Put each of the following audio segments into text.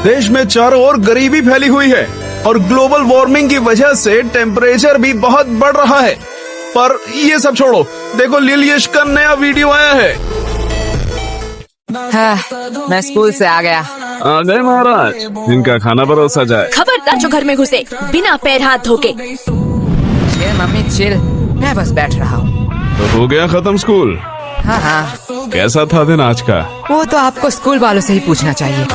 देश में चारों ओर गरीबी फैली हुई है और ग्लोबल वार्मिंग की वजह से टेम्परेचर भी बहुत बढ़ रहा है। पर ये सब छोड़ो, देखो लिल यश का नया वीडियो आया है। हाँ, मैं स्कूल से आ गया। आ गए महाराज, इनका खाना परोसा जाए। खबरदार जो घर में घुसे बिना पैर हाथ धोके। चिल मम्मी चिल, मैं बस बैठ रहा हूँ। तो हो गया खत्म स्कूल? हाँ हाँ। कैसा था दिन आज का? वो तो आपको स्कूल वालों से ही पूछना चाहिए।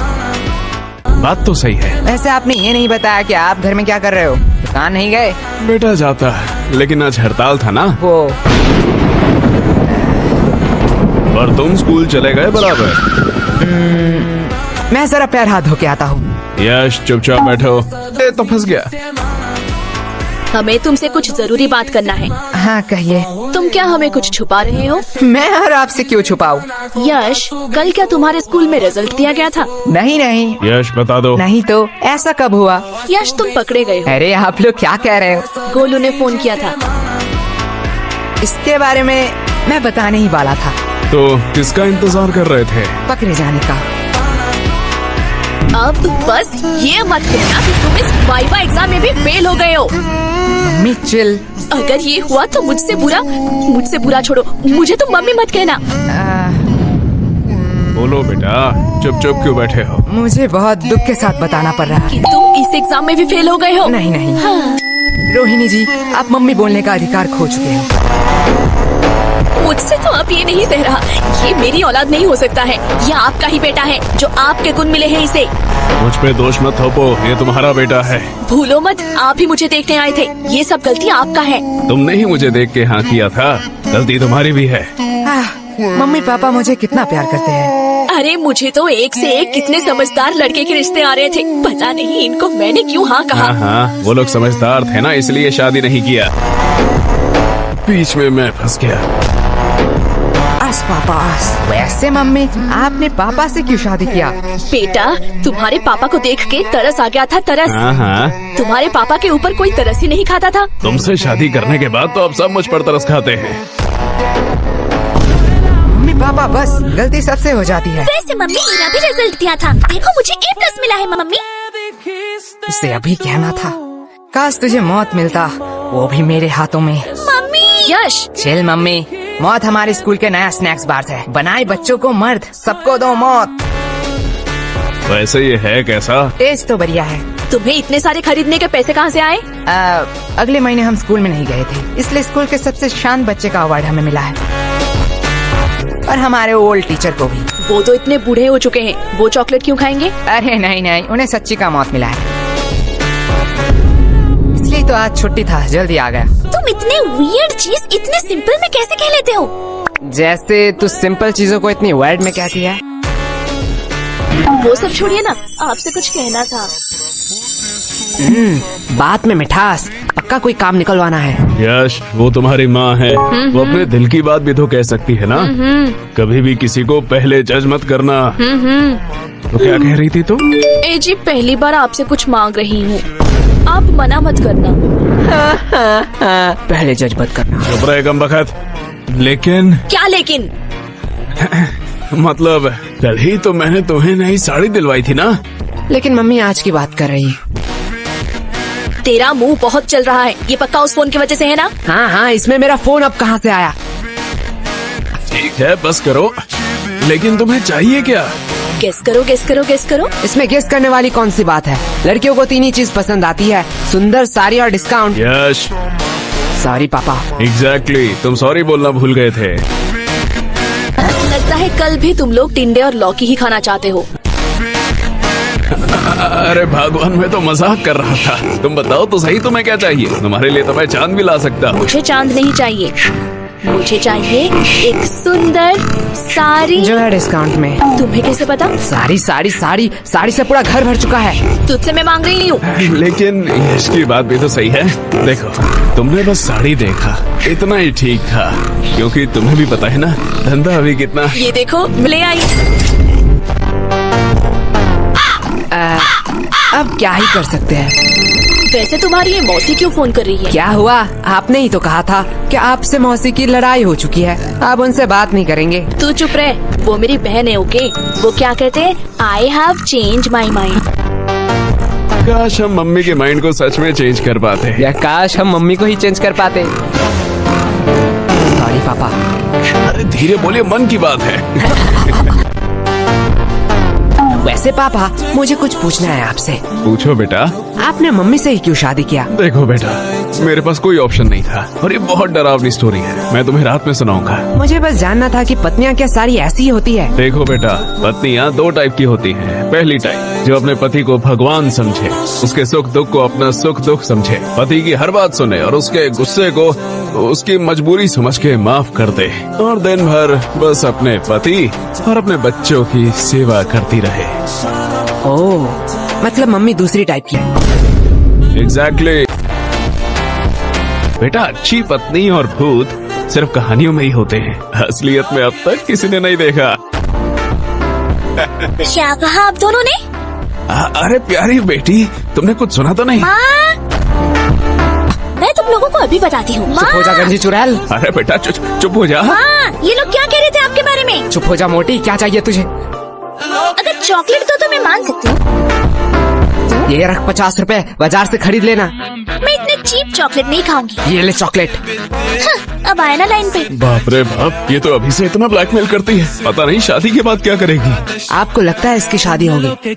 बात तो सही है। वैसे आपने ये नहीं बताया कि आप घर में क्या कर रहे हो? दुकान नहीं गए? बेटा जाता है, लेकिन आज हड़ताल था ना। वो पर तुम स्कूल चले गए बराबर। मैं जरा पैर हाथ धो के आता हूँ। यश चुपचाप बैठो। ये तो फंस गया। हमें तुमसे कुछ जरूरी बात करना है। हाँ कहिए। तुम क्या हमें कुछ छुपा रहे हो? मैं और आपसे क्यों छुपाऊं? यश, कल क्या तुम्हारे स्कूल में रिजल्ट दिया गया था? नहीं नहीं। यश बता दो। नहीं तो ऐसा कब हुआ? यश तुम पकड़े गए हो। अरे आप लोग क्या कह रहे हो? गोलू ने फोन किया था। इसके बारे में मैं बताने ही वाला था। तो किसका इंतजार कर रहे थे? पकड़े जाने का। अब बस ये मत कहना कि तुम इस वाइवा एग्जाम में भी फेल हो गए हो। Mummy chill. अगर ये हुआ तो मुझसे बुरा छोड़ो, मुझे तो मम्मी मत कहना। बोलो बेटा, चुप चुप क्यों बैठे हो? मुझे बहुत दुख के साथ बताना पड़ रहा है कि तुम इस एग्जाम में भी फेल हो गए हो। नहीं नहीं। हाँ। रोहिणी जी, आप मम्मी बोलने का अधिकार खो चुके हैं। मुझसे तो अब ये नहीं सह रहा। ये मेरी औलाद नहीं हो सकता है। ये आपका ही बेटा है, जो आपके गुण मिले हैं इसे। मुझ पे दोष मत थोपो, ये तुम्हारा बेटा है। भूलो मत, आप ही मुझे देखने आए थे। ये सब गलती आपका है। तुमने ही मुझे देख के हाँ किया था, गलती तुम्हारी भी है। मम्मी पापा मुझे कितना प्यार करते हैं। अरे मुझे तो एक से एक कितने समझदार लड़के के रिश्ते आ रहे थे। पता नहीं इनको मैंने क्यों हाँ कहा। हाँ, वो लोग समझदार थे ना, इसलिए शादी नहीं किया। बीच में मैं फंस गया। पापा वैसे मम्मी, आपने पापा से क्यों शादी किया? बेटा, तुम्हारे पापा को देख के तरस आ गया था। तरस। हाँ। तुम्हारे पापा के ऊपर कोई तरस ही नहीं खाता था। तुमसे शादी करने के बाद तो अब सब मुझ पर तरस खाते हैं। मम्मी पापा बस, गलती सबसे हो जाती है। वैसे मम्मी, मेरा भी रिजल्ट दिया था। देखो मुझे A+ मिला है मम्मी। इसे अभी कहना था। काश तुझे मौत मिलता, वो भी मेरे हाथों में। मम्मी। यश चिल मम्मी, मौत हमारे स्कूल के नया स्नैक्स बार है। बनाए बच्चों को मर्द, सबको दो मौत। वैसे ये है कैसा? टेस्ट तो बढ़िया है। तुम्हें इतने सारे खरीदने के पैसे कहाँ से आए? अगले महीने हम स्कूल में नहीं गए थे, इसलिए स्कूल के सबसे शांत बच्चे का अवार्ड हमें मिला है। और हमारे ओल्ड टीचर को भी। वो तो इतने बूढ़े हो चुके हैं, वो चॉकलेट क्यों खाएंगे? अरे नहीं नहीं, उन्हें सच्ची का मौत मिला है, इसलिए तो आज छुट्टी था, जल्दी आ गया। तुम इतने वियर्ड चीज इतने सिंपल में कैसे कह लेते हो? जैसे तू सिंपल चीजों को इतनी वर्ड में कहती है। वो सब छोड़िए ना, आपसे कुछ कहना था। बात में मिठास, पक्का कोई काम निकलवाना है। यश, वो तुम्हारी माँ है, वो अपने दिल की बात भी तो कह सकती है ना। कभी भी किसी को पहले जज मत करना। तो क्या कह रही थी तुम? ए जी, पहली बार आपसे कुछ मांग रही हूँ, आप मना मत करना। पहले जज मत करना। चुप रहे कमबख्त। लेकिन क्या लेकिन? मतलब कल ही तो मैंने तुम्हें नई साड़ी दिलवाई थी ना। लेकिन मम्मी आज की बात कर रही है। तेरा मुंह बहुत चल रहा है, ये पक्का उस फोन की वजह से है ना? हाँ हाँ, इसमें मेरा फोन अब कहाँ से आया? ठीक है, बस करो। लेकिन तुम्हें चाहिए क्या? गेस करो गेस करो गेस करो। इसमें गेस करने वाली कौन सी बात है? लड़कियों को 3 ही चीज पसंद आती है, सुंदर, साड़ी और डिस्काउंट। यश। सॉरी पापा। एग्जैक्टली, तुम सॉरी बोलना भूल गए थे। लगता है कल भी तुम लोग टिंडे और लौकी ही खाना चाहते हो। अरे भगवान, मैं तो मजाक कर रहा था। तुम बताओ तो सही, तुम्हें क्या चाहिए? तुम्हारे लिए तो मैं चांद भी ला सकता हूँ। मुझे चांद नहीं चाहिए, मुझे चाहिए एक सुंदर साड़ी जो है डिस्काउंट में। तुम्हें कैसे पता? साड़ी साड़ी साड़ी साड़ी से पूरा घर भर चुका है। तुझसे मैं मांग रही हूँ। लेकिन यश की बात भी तो सही है। देखो, तुमने बस साड़ी देखा, इतना ही ठीक था, क्योंकि तुम्हें भी पता है ना धंधा अभी कितना। ये देखो, ले आई। अब क्या ही कर सकते हैं। वैसे तुम्हारी ये मौसी क्यों फोन कर रही है? क्या हुआ? आपने ही तो कहा था कि आपसे मौसी की लड़ाई हो चुकी है, अब उनसे बात नहीं करेंगे। तू चुप रह, वो मेरी बहन है। ओके, वो क्या कहते हैं, I have change my mind. काश हम मम्मी के माइंड को सच में चेंज कर पाते। या काश हम मम्मी को ही चेंज कर पाते। सॉरी पापा। अरे धीरे बोलिए, मन की बात है। वैसे पापा, मुझे कुछ पूछना है आपसे। पूछो बेटा। आपने मम्मी से ही क्यों शादी किया? देखो बेटा, मेरे पास कोई ऑप्शन नहीं था और ये बहुत डरावनी स्टोरी है, मैं तुम्हें रात में सुनाऊंगा। मुझे बस जानना था कि पत्नियां क्या सारी ऐसी ही होती है? देखो बेटा, पत्नियां दो टाइप की होती हैं। पहली टाइप जो अपने पति को भगवान समझे, उसके सुख दुख को अपना सुख दुख समझे, पति की हर बात सुने और उसके गुस्से को उसकी मजबूरी समझ के माफ कर दे और दिन भर बस अपने पति और अपने बच्चों की सेवा करती रहे। ओह, मतलब मम्मी दूसरी टाइप की है। एग्जैक्टली बेटा, अच्छी पत्नी और भूत सिर्फ कहानियों में ही होते हैं, असलियत में अब तक किसी ने नहीं देखा। क्या कहा आप दोनों ने? अरे प्यारी बेटी, तुमने कुछ सुना तो नहीं? माँ, मैं तुम लोगों को अभी बताती हूँ। चुप हो जा गंजी चुड़ैल। अरे बेटा चुप हो जा। माँ, ये लोग क्या कह रहे थे आपके बारे में? चुप हो जा मोटी, क्या चाहिए तुझे? अगर चॉकलेट दो तो मैं मान सकती हूँ। ये रख 50 रुपए, बाजार से खरीद लेना। मैं इतने चीप चॉकलेट नहीं खाऊंगी। ये ले चॉकलेट। अब आया ना लाइन पे। बाप रे बाप, ये तो अभी से इतना ब्लैकमेल करती है, पता नहीं शादी के बाद क्या करेगी। आपको लगता है इसकी शादी होगी?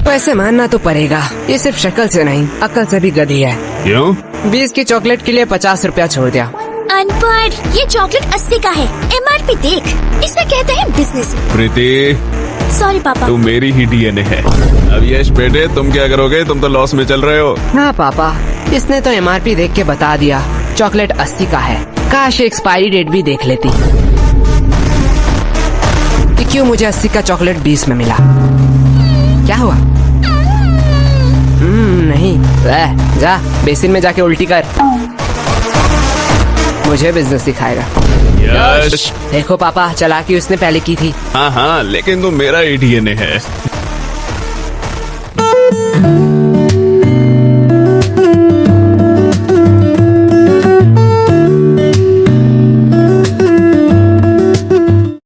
वैसे मानना तो पड़ेगा, ये सिर्फ शक्ल से नहीं, अक्ल से भी गधी है। क्यों? 20 की चॉकलेट के लिए 50 रुपया छोड़ दिया। अनपढ़, ये चॉकलेट 80 का है, MRP देख, इसे कहते हैं बिजनेस। प्रीति, सॉरी पापा। तू मेरी ही DNA है। अब यश बेटे, तुम क्या करोगे? तुम तो लॉस में चल रहे हो। हाँ पापा, इसने तो MRP देख के बता दिया, चॉकलेट 80 का है। काश एक्सपायरी डेट भी देख लेती। कि क्यों मुझे 80 का चॉकलेट 20 में मिला? क्या हुआ? नहीं, जा बेसिन में जाके उल्टी कर, मुझे बिजनेस सिखाएगा। यश, देखो पापा, चालाकी उसने पहले की थी। हाँ हाँ, लेकिन तू मेरा ही DNA है,